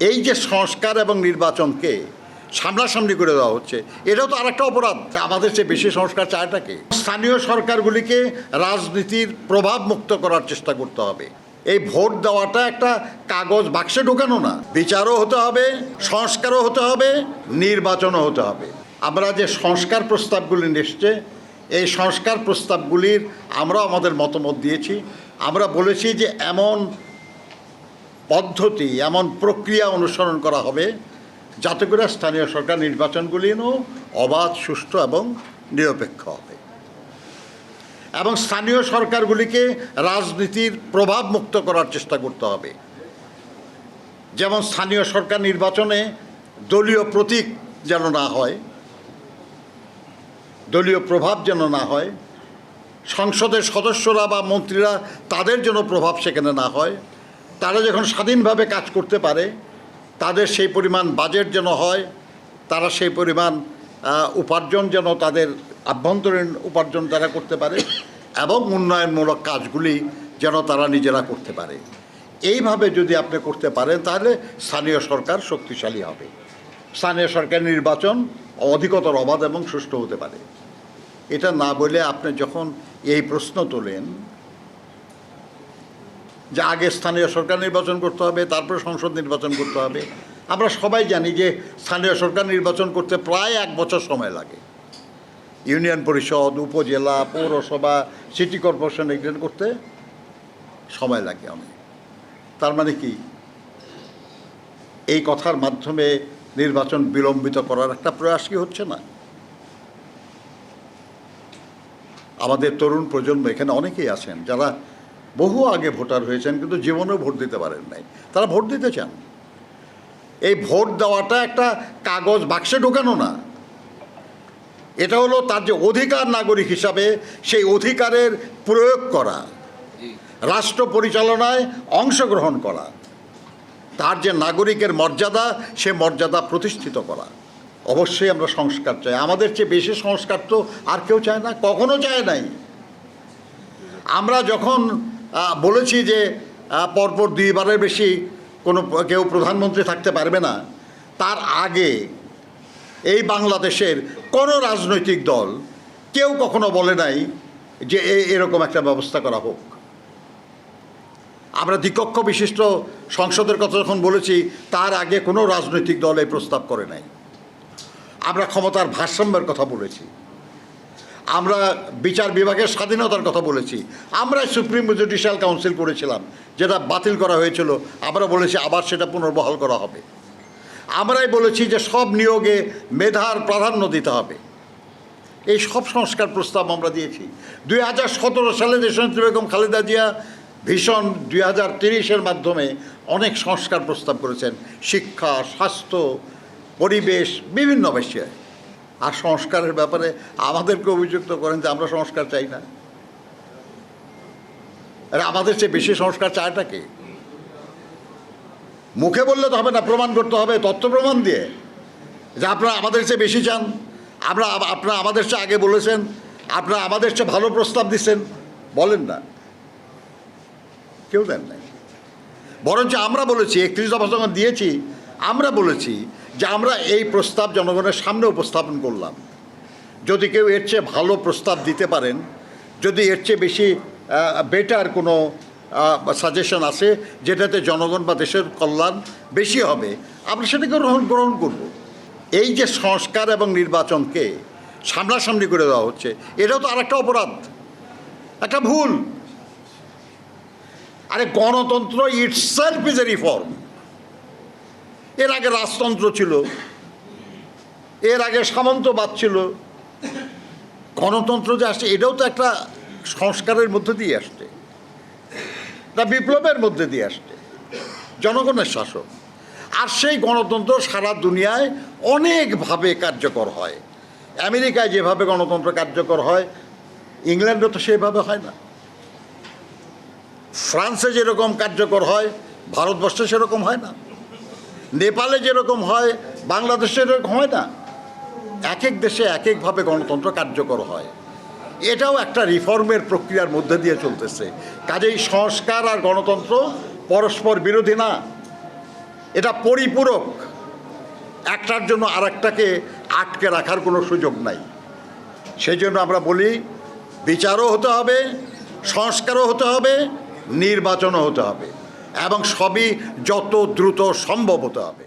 এই যে সংস্কার এবং নির্বাচনকে সামনাসামনি করে দেওয়া হচ্ছে, এটাও তো আরেকটা অপরাধ। আমাদের চেয়ে বেশি সংস্কার চায়টাকে স্থানীয় সরকারগুলিকে রাজনীতির প্রভাব মুক্ত করার চেষ্টা করতে হবে। এই ভোট দেওয়াটা একটা কাগজ বাক্সে ঢোকানো না, বিচারও হতে হবে, সংস্কারও হতে হবে, নির্বাচনও হতে হবে। আমরা যে সংস্কার প্রস্তাবগুলি এসছে, এই সংস্কার প্রস্তাবগুলির আমরাও আমাদের মতামত দিয়েছি। আমরা বলেছি যে এমন পদ্ধতি, এমন প্রক্রিয়া অনুসরণ করা হবে যাতে করে স্থানীয় সরকার নির্বাচনগুলিও অবাধ, সুষ্ঠু এবং নিরপেক্ষ হবে, এবং স্থানীয় সরকারগুলিকে রাজনীতির প্রভাব মুক্ত করার চেষ্টা করতে হবে। যেমন স্থানীয় সরকার নির্বাচনে দলীয় প্রতীক যেন না হয়, দলীয় প্রভাব যেন না হয়, সংসদের সদস্যরা বা মন্ত্রীরা তাদের জন্য প্রভাব সেখানে না হয়, তারা যখন স্বাধীনভাবে কাজ করতে পারে তাদের সেই পরিমাণ বাজেট যেন হয়, তারা সেই পরিমাণ উপার্জন যেন তাদের আভ্যন্তরীণ উপার্জন তারা করতে পারে, এবং উন্নয়নমূলক কাজগুলি যেন তারা নিজেরা করতে পারে। এইভাবে যদি আপনি করতে পারেন তাহলে স্থানীয় সরকার শক্তিশালী হবে, স্থানীয় সরকার নির্বাচন অধিকতর অবাধ এবং সুষ্ঠু হতে পারে। এটা না বলে আপনি যখন এই প্রশ্ন তোলেন যে আগে স্থানীয় সরকার নির্বাচন করতে হবে, তারপরে সংসদ নির্বাচন করতে হবে, আমরা সবাই জানি যে স্থানীয় সরকার নির্বাচন করতে প্রায় 1 বছর সময় লাগে। ইউনিয়ন পরিষদ, উপজেলা, পৌরসভা, সিটি কর্পোরেশন এগুলো করতে সময় লাগে অনেক। তার মানে কি এই কথার মাধ্যমে নির্বাচন বিলম্বিত করার একটা প্রয়াস কি হচ্ছে না? আমাদের তরুণ প্রজন্ম এখানে অনেকেই আছেন যারা বহু আগে ভোটার হয়েছেন কিন্তু জীবনেও ভোট দিতে পারেন নাই, তারা ভোট দিতে চান। এই ভোট দেওয়াটা একটা কাগজ বাক্সে ঢোকানো না, এটা হলো তার যে অধিকার, নাগরিক হিসাবে সেই অধিকারের প্রয়োগ করা, রাষ্ট্র পরিচালনায় অংশগ্রহণ করা, তার যে নাগরিকের মর্যাদা, সে মর্যাদা প্রতিষ্ঠিত করা। অবশ্যই আমরা সংস্কার চাই, আমাদের চেয়ে বেশি সংস্কার তো আর কেউ চায় না, কখনো চায় নাই। আমরা যখন বলেছি যে পরপর 2 বারের বেশি কেউ প্রধানমন্ত্রী থাকতে পারবে না, তার আগে এই বাংলাদেশের কোনো রাজনৈতিক দল কেউ কখনো বলে নাই যে এরকম একটা ব্যবস্থা করা হোক। আমরা দ্বিকক্ষ বিশিষ্ট সংসদের কথা যখন বলেছি, তার আগে কোনো রাজনৈতিক দল এই প্রস্তাব করে নাই। আমরা ক্ষমতার ভারসাম্যের কথা বলেছি, আমরা বিচার বিভাগের স্বাধীনতার কথা বলেছি, আমরা সুপ্রিম জুডিশিয়াল কাউন্সিল করেছিলাম যেটা বাতিল করা হয়েছিল, আমরা বলেছি আবার সেটা পুনর্বহাল করা হবে। আমরাই বলেছি যে সব নিয়োগে মেধার প্রাধান্য দিতে হবে। এই সব সংস্কার প্রস্তাব আমরা দিয়েছি। 2017 সালে দেশনেত্রী বেগম খালেদা জিয়া ভীষণ 2030-এর মাধ্যমে অনেক সংস্কার প্রস্তাব করেছেন, শিক্ষা, স্বাস্থ্য, পরিবেশ, বিভিন্ন বিষয়ে। আর সংস্কারের ব্যাপারে আমাদেরকে অভিযুক্ত করেন যে আমরা সংস্কার চাই না। আর আমাদের চেয়ে বেশি সংস্কার চায়টাকে? মুখে বললে তো হবে না, প্রমাণ করতে হবে তথ্য প্রমাণ দিয়ে যে আপনারা আমাদের চেয়ে বেশি চান, আপনারা আমাদের চেয়ে আগে বলেছেন, আপনারা আমাদের চেয়ে ভালো প্রস্তাব দিচ্ছেন। বলেন না, কেউ দেন নাই। বরঞ্চ আমরা বলেছি, 31 দফা যখন দিয়েছি আমরা বলেছি যে আমরা এই প্রস্তাব জনগণের সামনে উপস্থাপন করলাম। যদি কেউ এর চেয়ে ভালো প্রস্তাব দিতে পারেন, যদি এর চেয়ে বেশি বেটার কোনো সাজেশন আছে যেটাতে জনগণ বা দেশের কল্যাণ বেশি হবে, আমরা সেটাকে গ্রহণ করব। এই যে সংস্কার এবং নির্বাচনকে সামনাসামনি করে দেওয়া হচ্ছে, এটাও তো আরেকটা অপরাধ, একটা ভুল। আরে গণতন্ত্র ইটসেলফ ইজ এ রিফর্ম। এর আগে রাজতন্ত্র ছিল, এর আগে সামন্তবাদ ছিল। গণতন্ত্র যে আসছে এটাও তো একটা সংস্কারের মধ্যে দিয়ে আসছে, তা বিপ্লবের মধ্যে দিয়ে আসছে, জনগণের শাসন। আর সেই গণতন্ত্র সারা দুনিয়ায় অনেকভাবে কার্যকর হয়। আমেরিকায় যেভাবে গণতন্ত্র কার্যকর হয়, ইংল্যান্ডে তো সেভাবে হয় না। ফ্রান্সে যেরকম কার্যকর হয়, ভারতবর্ষে সেরকম হয় না। নেপালে যেরকম হয়, বাংলাদেশে এরকম হয় না। এক এক দেশে এক একভাবে গণতন্ত্র কার্যকর হয়। এটাও একটা রিফর্মের প্রক্রিয়ার মধ্যে দিয়ে চলতেছে। কাজেই সংস্কার আর গণতন্ত্র পরস্পর বিরোধী না। এটা পরিপূরক, একটার জন্য আরেকটাকে আটকে রাখার কোনো সুযোগ নাই। সেই জন্য আমরা বলি বিচারও হতে হবে, সংস্কারও হতে হবে, নির্বাচনও হতে হবে, এবং সবই যত দ্রুত সম্ভব হতে হবে।